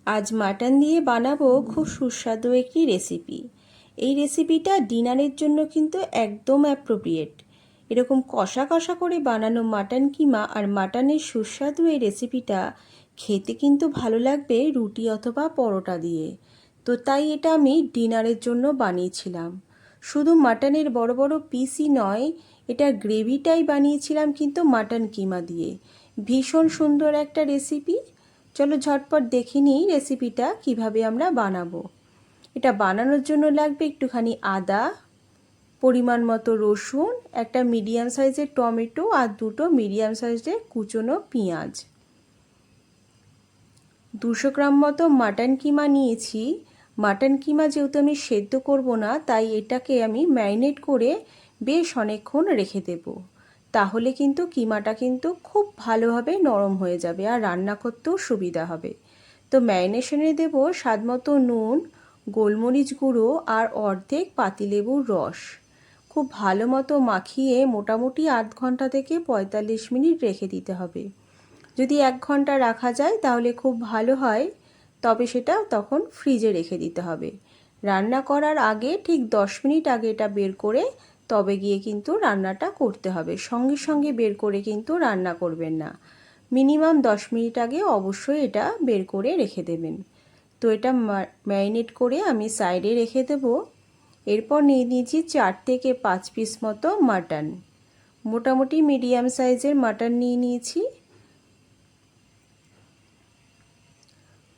আজ মাটন দিয়ে বানাবো খুব সুস্বাদু একটি রেসিপি। এই রেসিপিটা ডিনারের জন্য কিন্তু একদম অ্যাপ্রোপ্রিয়েট। এরকম কষা কষা করে বানানো মাটন কিমা আর মাটনের সুস্বাদু এই রেসিপিটা খেতে কিন্তু ভালো লাগবে রুটি অথবা পরোটা দিয়ে। তো তাই এটা আমি ডিনারের জন্য বানিয়েছিলাম। শুধু মাটনের বড় বড় পিসই নয়, এটা গ্রেভিটাই বানিয়েছিলাম কিন্তু মাটন কিমা দিয়ে। ভীষণ সুন্দর একটা রেসিপি। চলো ঝটপট দেখে নিই রেসিপিটা কিভাবে আমরা বানাবো। এটা বানানোর জন্য লাগবে একটুখানি আদা, পরিমাণ মতো রসুন, একটা মিডিয়াম সাইজের টমেটো আর দুটো মিডিয়াম সাইজের কুচনো পেঁয়াজ। 200 গ্রাম মতো মাটন কিমা নিয়েছি। মাটন কিমা যেহেতু আমি সেদ্ধ করব না, তাই এটাকে আমি ম্যারিনেট করে বেশ অনেকক্ষণ রেখে দেব। তাহলে কিন্তু কিমাটা কিন্তু খুব ভালোভাবে নরম হয়ে যাবে আর রান্না করতেও সুবিধা হবে। তো ম্যারিনেশনে দেব স্বাদমতো নুন, গোলমরিচ গুঁড়ো আর অর্ধেক পাতিলেবুর রস। খুব ভালো মতো মাখিয়ে মোটামুটি 8 ঘন্টা থেকে 45 মিনিট রেখে দিতে হবে। যদি 1 ঘন্টা রাখা যায় তাহলে খুব ভালো হয়, তবে সেটা তখন ফ্রিজে রেখে দিতে হবে। রান্না করার আগে ঠিক 10 মিনিট আগে এটা বের করে তবে গিয়ে কিন্তু রান্নাটা করতে হবে। সঙ্গে সঙ্গে বের করে কিন্তু রান্না করবেন না। মিনিমাম 10 মিনিট আগে অবশ্যই এটা বের করে রেখে দেবেন। তো এটা ম্যারিনেট করে আমি সাইডে রেখে দেব। এরপর নিয়ে নিয়েছি 4 থেকে 5 পিস মতো মাটন। মোটামুটি মিডিয়াম সাইজের মাটন নিয়ে নিয়েছি।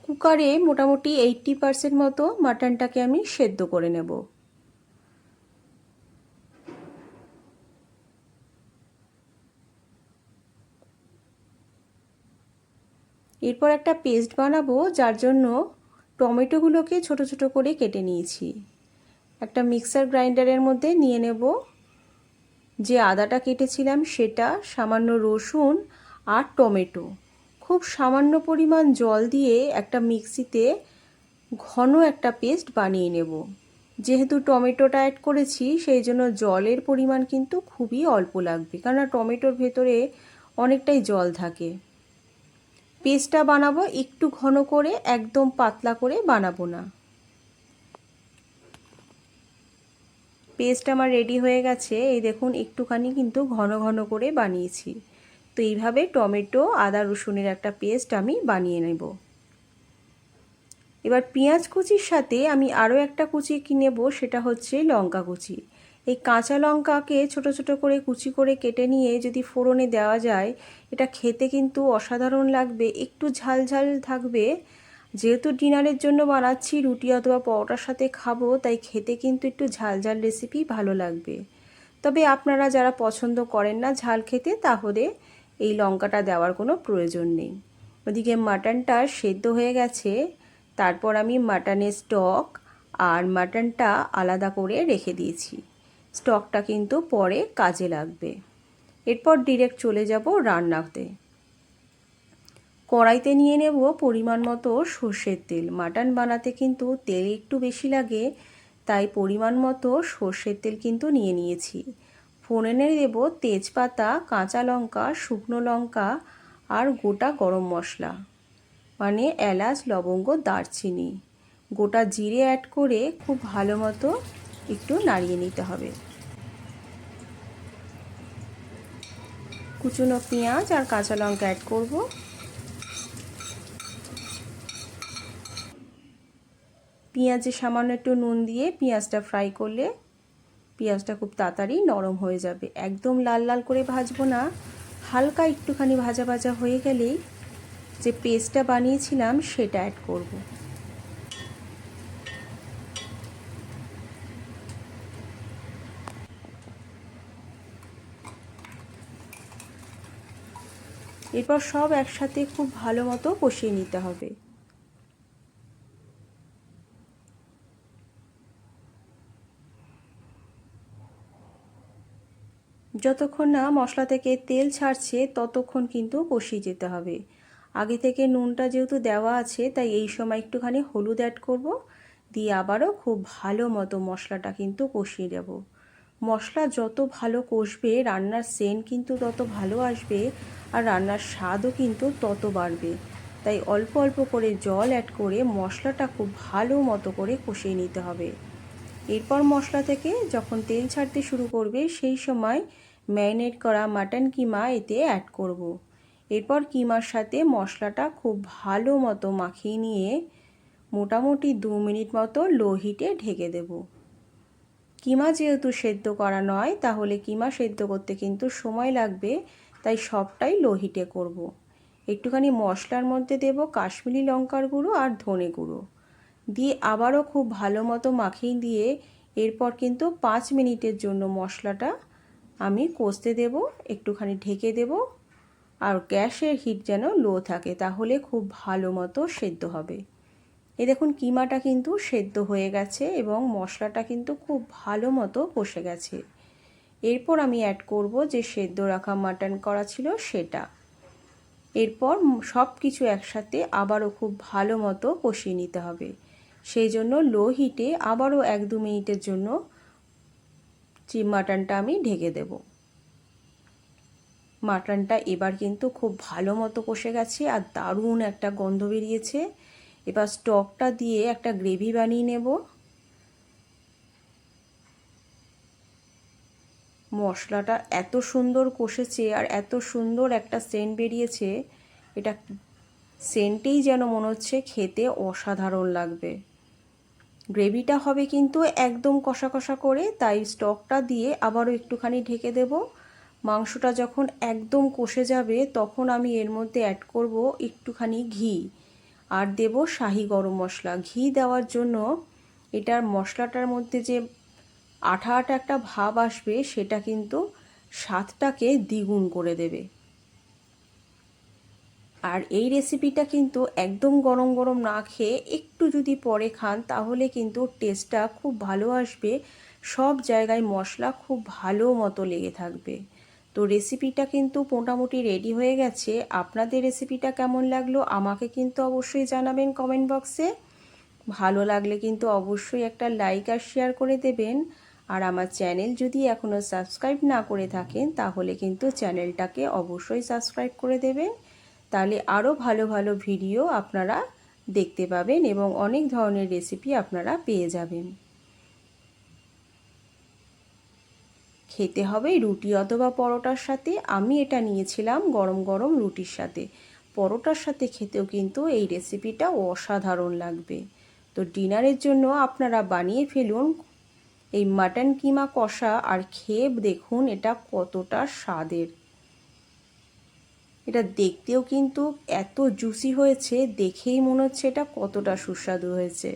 কুকারে মোটামুটি 80% মতো মাটনটাকে আমি সেদ্ধ করে নেব। এরপর একটা পেস্ট বানাবো, যার জন্য টমেটোগুলোকে ছোট ছোট করে কেটে নিয়েছি। একটা মিক্সার গ্রাইন্ডারের মধ্যে নিয়ে নেব যে আদাটা কেটেছিলাম সেটা, সামান্য রসুন আর টমেটো। খুব সামান্য পরিমাণ জল দিয়ে একটা মিক্সিতে ঘন একটা পেস্ট বানিয়ে নেব। যেহেতু টমেটোটা অ্যাড করেছি সেই জন্য জলের পরিমাণ কিন্তু খুবই অল্প লাগবে, কারণ টমেটোর ভেতরে অনেকটাই জল থাকে। পেস্টটা বানাবো একটু ঘন করে, একদম পাতলা করে বানাবো না। পেস্ট আমার রেডি হয়ে গেছে। এই দেখুন একটুখানি কিন্তু ঘন ঘন করে বানিয়েছি। তো এইভাবে টমেটো আদা রসুনের একটা পেস্ট আমি বানিয়ে নেব। এবার পেঁয়াজ কুচির সাথে আমি আরও একটা কুচি নেব, সেটা হচ্ছে লঙ্কা কুচি। এই কাঁচা লঙ্কাকে ছোট ছোট করে কুচি করে কেটে নিয়ে যদি ফোড়নে দেওয়া যায়, এটা খেতে কিন্তু অসাধারণ লাগবে। একটু ঝাল ঝাল থাকবে। যেহেতু ডিনারের জন্য বানাচ্ছি, রুটি অথবা পরোটার সাথে খাবো, তাই খেতে কিন্তু একটু ঝাল ঝাল রেসিপি ভালো লাগবে। তবে আপনারা যারা পছন্দ করেন না ঝাল খেতে, তাহলে এই লঙ্কাটা দেওয়ার কোনো প্রয়োজন নেই। ওদিকে মাটনটা সেদ্ধ হয়ে গেছে। তারপর আমি মাটনের স্টক আর মাটনটা আলাদা করে রেখে দিয়েছি। স্টকটা কিন্তু পরে কাজে লাগবে। এরপর ডিরেক্ট চলে যাব রান্নাতে। কড়াইতে নিয়ে নেব পরিমাণ মতো সর্ষের তেল। মাটন বানাতে কিন্তু তেল একটু বেশি লাগে, তাই পরিমাণ মতো সর্ষের তেল কিন্তু নিয়ে নিয়েছি। ফোড়নে দেব তেজপাতা, কাঁচা লঙ্কা, শুকনো লঙ্কা আর গোটা গরম মশলা, মানে এলাচ, লবঙ্গ, দারচিনি। গোটা জিরে অ্যাড করে খুব ভালো মতো একটু নাড়িয়ে নিতে হবে। কুচনো পেঁয়াজ আর কাঁচা লঙ্কা অ্যাড করব। পেঁয়াজে সামান্য একটু নুন দিয়ে পেঁয়াজটা ফ্রাই করলে পেঁয়াজটা খুব তাড়াতাড়ি নরম হয়ে যাবে। একদম লাল লাল করে ভাজবো না, হালকা একটুখানি ভাজা ভাজা হয়ে গেলেই যে পেস্টটা বানিয়েছিলাম সেটা অ্যাড করব। এরপর সব একসাথে খুব ভালো মতো কষিয়ে নিতে হবে। যতক্ষণ না মশলা থেকে তেল ছাড়ছে ততক্ষণ কিন্তু কষিয়ে যেতে হবে। আগে থেকে নুনটা যেহেতু দেওয়া আছে, তাই এই সময় একটুখানি হলুদ অ্যাড করব, দিয়ে আবারও খুব ভালো মতো মশলাটা কিন্তু কষিয়ে দেব। মশলা যত ভালো কষবে রান্নার সেন্ট কিন্তু তত ভালো আসবে আর রান্নার স্বাদও কিন্তু তত বাড়বে। তাই অল্প অল্প করে জল অ্যাড করে মশলাটা খুব ভালো মতো করে কষিয়ে নিতে হবে। এরপর মশলা থেকে যখন তেল ছাড়তে শুরু করবে সেই সময় ম্যারিনেট করা মাটন কিমা এতে অ্যাড করব। এরপর কিমার সাথে মশলাটা খুব ভালো মতো মাখিয়ে নিয়ে মোটামুটি 2 মিনিট মতো লো হিটে ঢেকে দেব। কিমা যেহেতু সেদ্ধ করা নয়, তাহলে কিমা সেদ্ধ করতে কিন্তু সময় লাগবে, তাই সবটাই লো হিটে করব। একটুখানি মশলার মধ্যে দেব কাশ্মীরি লঙ্কার গুঁড়ো আর ধনে গুঁড়ো দিয়ে আবারও খুব ভালো মতো মাখিয়ে দিয়ে এরপর কিন্তু 5 মিনিটের জন্য মশলাটা আমি কষতে দেব, একটুখানি ঢেকে দেব। আর গ্যাসের হিট যেন লো থাকে, তাহলে খুব ভালো মতো সেদ্ধ হবে। এই দেখুন কিমাটা কিন্তু সেদ্ধ হয়ে গেছে এবং মশলাটা কিন্তু খুব ভালো মতো কষে গেছে। এরপর আমি অ্যাড করব যে সেদ্ধ রাখা মাটন করা ছিল সেটা। এরপর সব কিছু একসাথে আবারও খুব ভালো মতো কষিয়ে নিতে হবে। সেই জন্য লো হিটে আবারও 1-2 মিনিটের জন্য মাটনটা আমি ঢেকে দেব। মাটনটা এবার কিন্তু খুব ভালো মতো কষে গেছে আর দারুণ একটা গন্ধ বেরিয়েছে। এবার স্টকটা দিয়ে একটা গ্রেভি বানিয়ে নেব। মশলাটা এত সুন্দর কষেছে আর এত সুন্দর একটা সেন্ট বেরিয়েছে, এটা সেন্টেই যেন মনে হচ্ছে খেতে অসাধারণ লাগবে। গ্রেভিটা হবে কিন্তু একদম কষা কষা করে, তাই স্টকটা দিয়ে আবারও একটুখানি ঢেকে দেব। মাংসটা যখন একদম কষে যাবে তখন আমি এর মধ্যে অ্যাড করব একটুখানি ঘি আর দেব শাহি গরম মশলা। ঘি দেওয়ার জন্য এটার মশলাটার মধ্যে যে আঠা আঠা একটা ভাব আসবে, সেটা কিন্তু স্বাদটাকে দ্বিগুণ করে দেবে। আর এই রেসিপিটা কিন্তু একদম গরম গরম না খেয়ে একটু যদি পরে খান তাহলে কিন্তু টেস্টটা খুব ভালো আসবে, সব জায়গায় মশলা খুব ভালো মতো লেগে থাকবে। তো রেসিপিটা কিন্তু মোটামুটি রেডি হয়ে গেছে। আপনাদের রেসিপিটা কেমন লাগলো আমাকে কিন্তু অবশ্যই জানাবেন কমেন্ট বক্সে। ভালো লাগলে কিন্তু অবশ্যই একটা লাইক আর শেয়ার করে দেবেন। আর আমার চ্যানেল যদি এখনও সাবস্ক্রাইব না করে থাকেন তাহলে কিন্তু চ্যানেলটাকে অবশ্যই সাবস্ক্রাইব করে দেবেন। তাহলে আরও ভালো ভালো ভিডিও আপনারা দেখতে পাবেন এবং অনেক ধরনের রেসিপি আপনারা পেয়ে যাবেন। খেতে হবে রুটি অথবা পরোটার সাথে। আমি এটা নিয়েছিলাম গরম গরম রুটির সাথে। পরোটার সাথে খেতেও কিন্তু এই রেসিপিটা অসাধারণ লাগবে। তো ডিনারের জন্য আপনারা বানিয়ে ফেলুন এই মাটন কিমা কষা আর খেয়ে দেখুন এটা কতটা স্বাদের। এটা দেখতেও কিন্তু এত জুসি হয়েছে, দেখেই মনে হচ্ছে এটা কতটা সুস্বাদু হয়েছে।